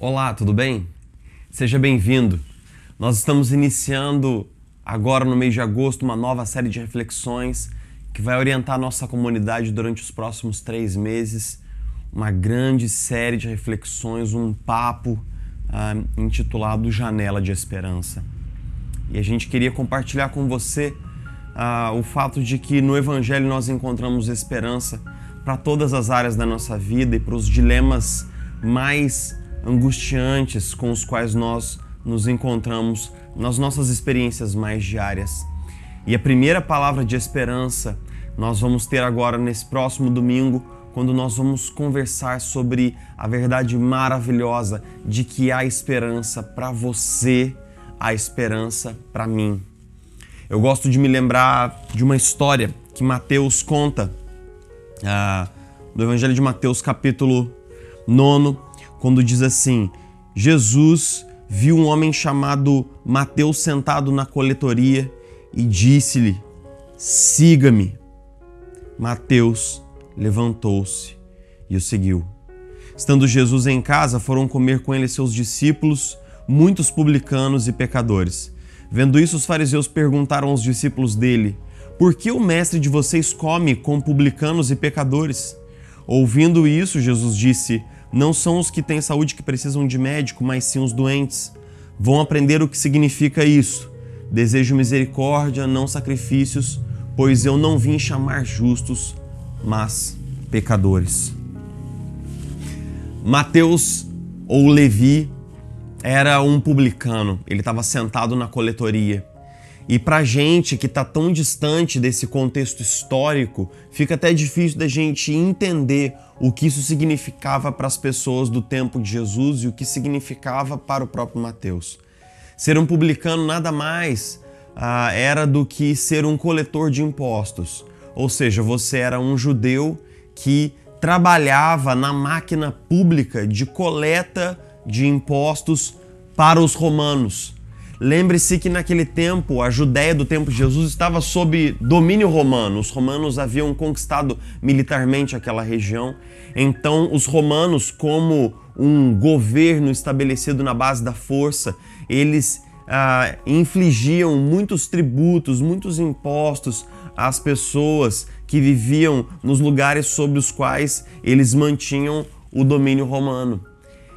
Olá, tudo bem? Seja bem-vindo. Nós estamos iniciando agora no mês de agosto uma nova série de reflexões que vai orientar a nossa comunidade durante os próximos 3 meses. Uma grande série de reflexões, um papo intitulado Janela de Esperança. E a gente queria compartilhar com você o fato de que no Evangelho nós encontramos esperança para todas as áreas da nossa vida e para os dilemas mais angustiantes com os quais nós nos encontramos nas nossas experiências mais diárias. E a primeira palavra de esperança nós vamos ter agora nesse próximo domingo, quando nós vamos conversar sobre a verdade maravilhosa de que há esperança para você, há esperança para mim. Eu gosto de me lembrar de uma história que Mateus conta, do Evangelho de Mateus, capítulo 9, quando diz assim: Jesus viu um homem chamado Mateus sentado na coletoria e disse-lhe: siga-me. Mateus levantou-se e o seguiu. Estando Jesus em casa, foram comer com ele seus discípulos, muitos publicanos e pecadores. Vendo isso, os fariseus perguntaram aos discípulos dele: por que o mestre de vocês come com publicanos e pecadores? Ouvindo isso, Jesus disse: não são os que têm saúde que precisam de médico, mas sim os doentes. Vão aprender o que significa isso. Desejo misericórdia, não sacrifícios, pois eu não vim chamar justos, mas pecadores. Mateus, ou Levi, era um publicano. Ele estava sentado na coletoria. E pra gente que está tão distante desse contexto histórico, fica até difícil da gente entender o que isso significava para as pessoas do tempo de Jesus e o que significava para o próprio Mateus. Ser um publicano nada mais era do que ser um coletor de impostos. Ou seja, você era um judeu que trabalhava na máquina pública de coleta de impostos para os romanos. Lembre-se que naquele tempo, a Judéia do tempo de Jesus estava sob domínio romano. Os romanos haviam conquistado militarmente aquela região. Então, os romanos, como um governo estabelecido na base da força, eles infligiam muitos tributos, muitos impostos às pessoas que viviam nos lugares sobre os quais eles mantinham o domínio romano.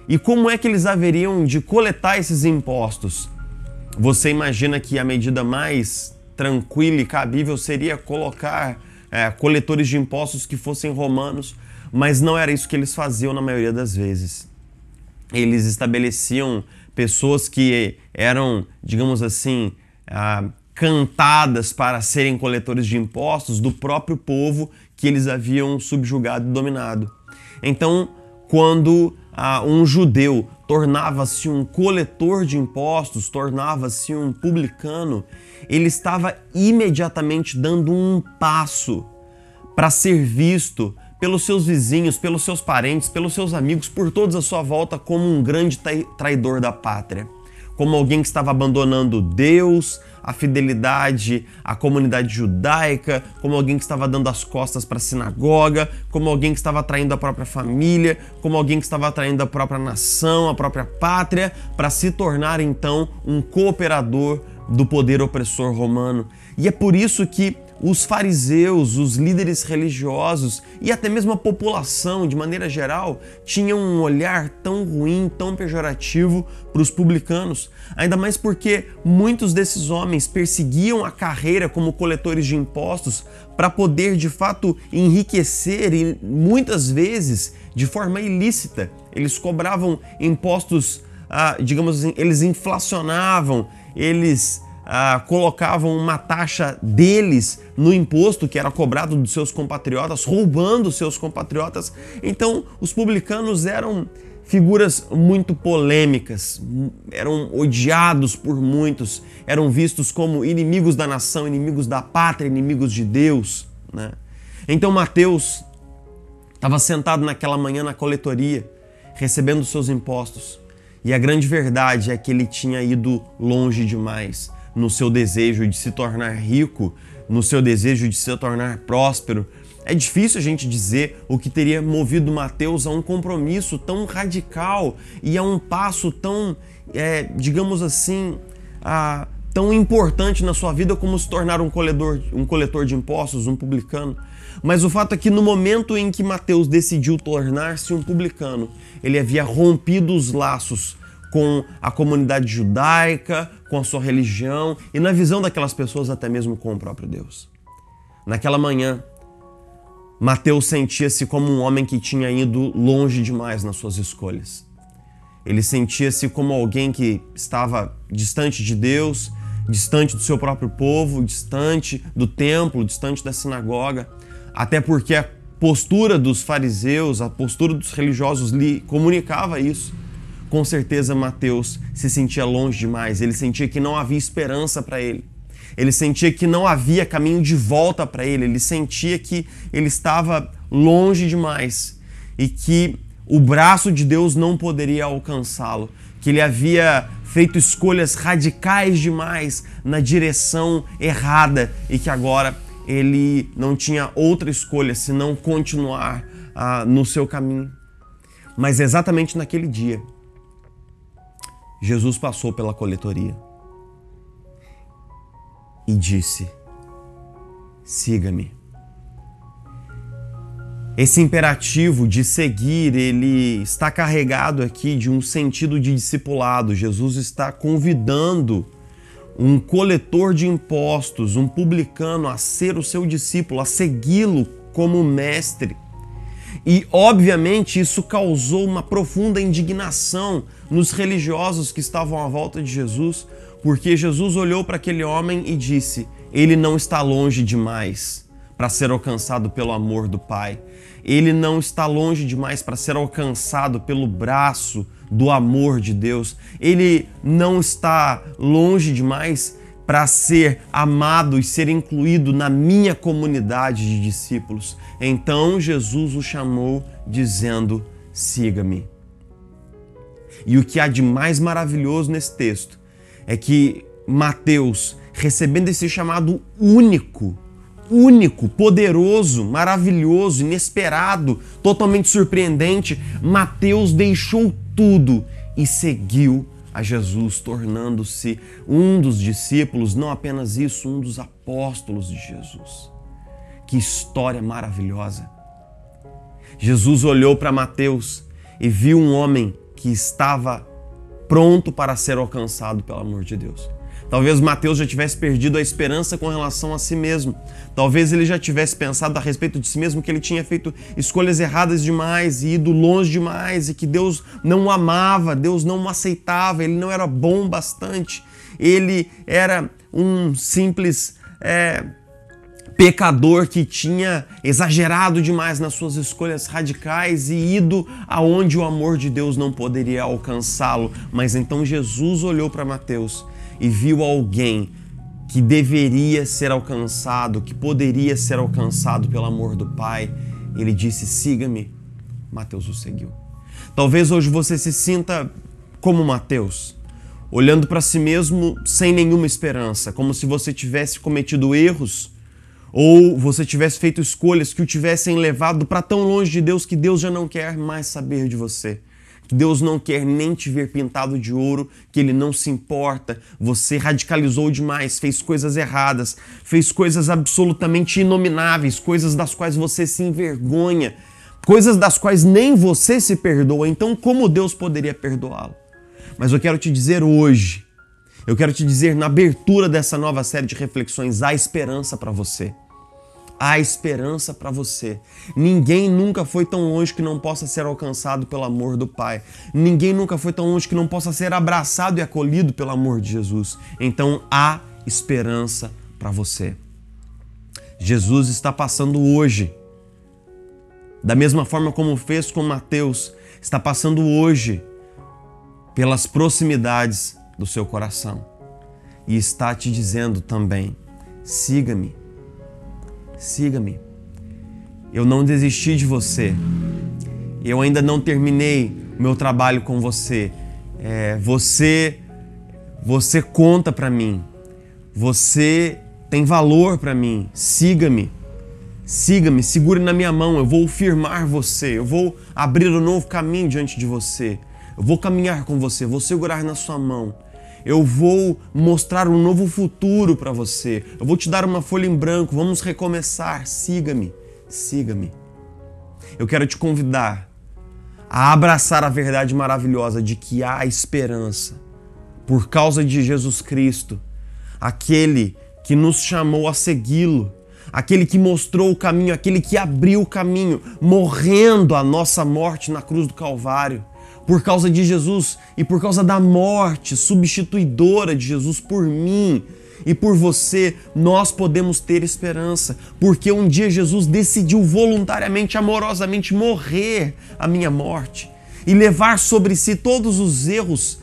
E como é que eles haveriam de coletar esses impostos? Você imagina que a medida mais tranquila e cabível seria colocar coletores de impostos que fossem romanos, mas não era isso que eles faziam na maioria das vezes. Eles estabeleciam pessoas que eram, digamos assim, cantadas para serem coletores de impostos do próprio povo que eles haviam subjugado e dominado. Então, quando um judeu tornava-se um coletor de impostos, tornava-se um publicano, ele estava imediatamente dando um passo para ser visto pelos seus vizinhos, pelos seus parentes, pelos seus amigos, por todos à sua volta como um grande traidor da pátria, como alguém que estava abandonando Deus, a fidelidade à comunidade judaica, como alguém que estava dando as costas para a sinagoga, como alguém que estava traindo a própria família, como alguém que estava traindo a própria nação, a própria pátria, para se tornar então um cooperador do poder opressor romano. E é por isso que os fariseus, os líderes religiosos e até mesmo a população, de maneira geral, tinham um olhar tão ruim, tão pejorativo para os publicanos. Ainda mais porque muitos desses homens perseguiam a carreira como coletores de impostos para poder, de fato, enriquecer e muitas vezes de forma ilícita. Eles cobravam impostos, digamos assim, eles inflacionavam, eles colocavam uma taxa deles no imposto que era cobrado dos seus compatriotas, roubando seus compatriotas. Então, os publicanos eram figuras muito polêmicas, eram odiados por muitos, eram vistos como inimigos da nação, inimigos da pátria, inimigos de Deus, né? Então, Mateus estava sentado naquela manhã na coletoria, recebendo seus impostos. E a grande verdade é que ele tinha ido longe demais no seu desejo de se tornar rico, no seu desejo de se tornar próspero, É difícil a gente dizer o que teria movido Mateus a um compromisso tão radical e a um passo tão, digamos assim, tão importante na sua vida como se tornar um coletor de impostos, um publicano. Mas o fato é que no momento em que Mateus decidiu tornar-se um publicano, ele havia rompido os laços com a comunidade judaica, com a sua religião e, na visão daquelas pessoas, até mesmo com o próprio Deus. Naquela manhã, Mateus sentia-se como um homem que tinha ido longe demais nas suas escolhas. Ele sentia-se como alguém que estava distante de Deus, distante do seu próprio povo, distante do templo, distante da sinagoga, até porque a postura dos fariseus, a postura dos religiosos lhe comunicava isso. Com certeza Mateus se sentia longe demais, ele sentia que não havia esperança para ele. Ele sentia que não havia caminho de volta para ele, ele sentia que ele estava longe demais e que o braço de Deus não poderia alcançá-lo, que ele havia feito escolhas radicais demais na direção errada e que agora ele não tinha outra escolha senão continuar no seu caminho. Mas exatamente naquele dia, Jesus passou pela coletoria e disse: siga-me. Esse imperativo de seguir, ele está carregado aqui de um sentido de discipulado. Jesus está convidando um coletor de impostos, um publicano, a ser o seu discípulo, a segui-lo como mestre. E, obviamente, isso causou uma profunda indignação nos religiosos que estavam à volta de Jesus, porque Jesus olhou para aquele homem e disse: ele não está longe demais para ser alcançado pelo amor do Pai. Ele não está longe demais para ser alcançado pelo braço do amor de Deus. Ele não está longe demais para ser amado e ser incluído na minha comunidade de discípulos. Então Jesus o chamou dizendo: siga-me. E o que há de mais maravilhoso nesse texto é que Mateus, recebendo esse chamado único, poderoso, maravilhoso, inesperado, totalmente surpreendente, Mateus deixou tudo e seguiu a Jesus, tornando-se um dos discípulos, não apenas isso, um dos apóstolos de Jesus. Que história maravilhosa! Jesus olhou para Mateus e viu um homem que estava pronto para ser alcançado pelo amor de Deus. Talvez Mateus já tivesse perdido a esperança com relação a si mesmo. Talvez ele já tivesse pensado a respeito de si mesmo que ele tinha feito escolhas erradas demais e ido longe demais e que Deus não o amava, Deus não o aceitava, ele não era bom bastante. Ele era um simples pecador que tinha exagerado demais nas suas escolhas radicais e ido aonde o amor de Deus não poderia alcançá-lo. Mas então Jesus olhou para Mateus e viu alguém que deveria ser alcançado, que poderia ser alcançado pelo amor do Pai. Ele disse: siga-me. Mateus o seguiu. Talvez hoje você se sinta como Mateus, olhando para si mesmo sem nenhuma esperança, como se você tivesse cometido erros ou você tivesse feito escolhas que o tivessem levado para tão longe de Deus que Deus já não quer mais saber de você. Que Deus não quer nem te ver pintado de ouro, que Ele não se importa. Você radicalizou demais, fez coisas erradas, fez coisas absolutamente inomináveis, coisas das quais você se envergonha, coisas das quais nem você se perdoa. Então, como Deus poderia perdoá-lo? Mas eu quero te dizer hoje, eu quero te dizer na abertura dessa nova série de reflexões, há esperança para você. Há esperança para você. Ninguém nunca foi tão longe que não possa ser alcançado pelo amor do Pai. Ninguém nunca foi tão longe que não possa ser abraçado e acolhido pelo amor de Jesus. Então há esperança para você. Jesus está passando hoje, da mesma forma como fez com Mateus, está passando hoje pelas proximidades do seu coração e está te dizendo também: siga-me. Siga-me. Eu não desisti de você. Eu ainda não terminei meu trabalho com você. Você conta para mim. Você tem valor para mim. Siga-me. Siga-me, segure na minha mão, eu vou firmar você, eu vou abrir um novo caminho diante de você, eu vou caminhar com você, vou segurar na sua mão, eu vou mostrar um novo futuro para você, eu vou te dar uma folha em branco, vamos recomeçar, siga-me, siga-me. Eu quero te convidar a abraçar a verdade maravilhosa de que há esperança por causa de Jesus Cristo, aquele que nos chamou a segui-lo, aquele que mostrou o caminho, aquele que abriu o caminho, morrendo a nossa morte na cruz do Calvário. Por causa de Jesus e por causa da morte substituidora de Jesus por mim e por você, nós podemos ter esperança, porque um dia Jesus decidiu voluntariamente, amorosamente morrer a minha morte e levar sobre si todos os erros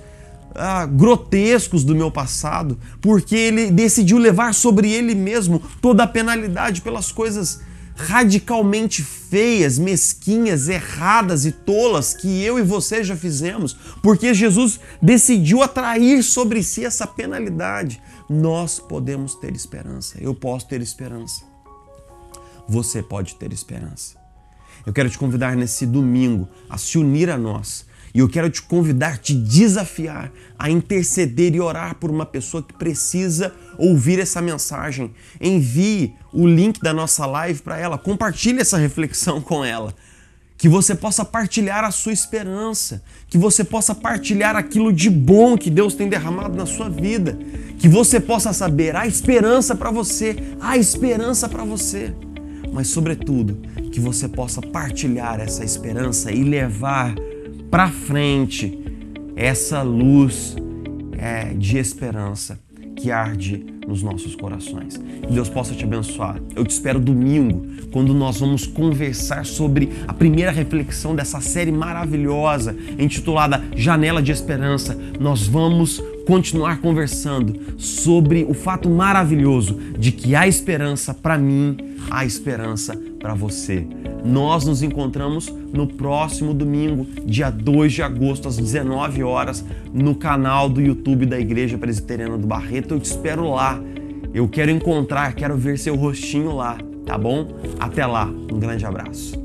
grotescos do meu passado, porque ele decidiu levar sobre ele mesmo toda a penalidade pelas coisas radicalmente feias, mesquinhas, erradas e tolas que eu e você já fizemos, porque Jesus decidiu atrair sobre si essa penalidade. Nós podemos ter esperança, eu posso ter esperança, você pode ter esperança. Eu quero te convidar nesse domingo a se unir a nós. E eu quero te convidar, te desafiar a interceder e orar por uma pessoa que precisa ouvir essa mensagem. Envie o link da nossa live para ela, compartilhe essa reflexão com ela. Que você possa partilhar a sua esperança, que você possa partilhar aquilo de bom que Deus tem derramado na sua vida, que você possa saber a esperança para você, a esperança para você. Mas, sobretudo, que você possa partilhar essa esperança e levar para frente essa luz de esperança que arde nos nossos corações. Que Deus possa te abençoar. Eu te espero domingo, quando nós vamos conversar sobre a primeira reflexão dessa série maravilhosa, intitulada Janela de Esperança. Nós vamos continuar conversando sobre o fato maravilhoso de que há esperança para mim, há esperança para você. Nós nos encontramos no próximo domingo, dia 2 de agosto, às 19 horas, no canal do YouTube da Igreja Presbiteriana do Barreto. Eu te espero lá. Eu quero ver seu rostinho lá, tá bom? Até lá, um grande abraço.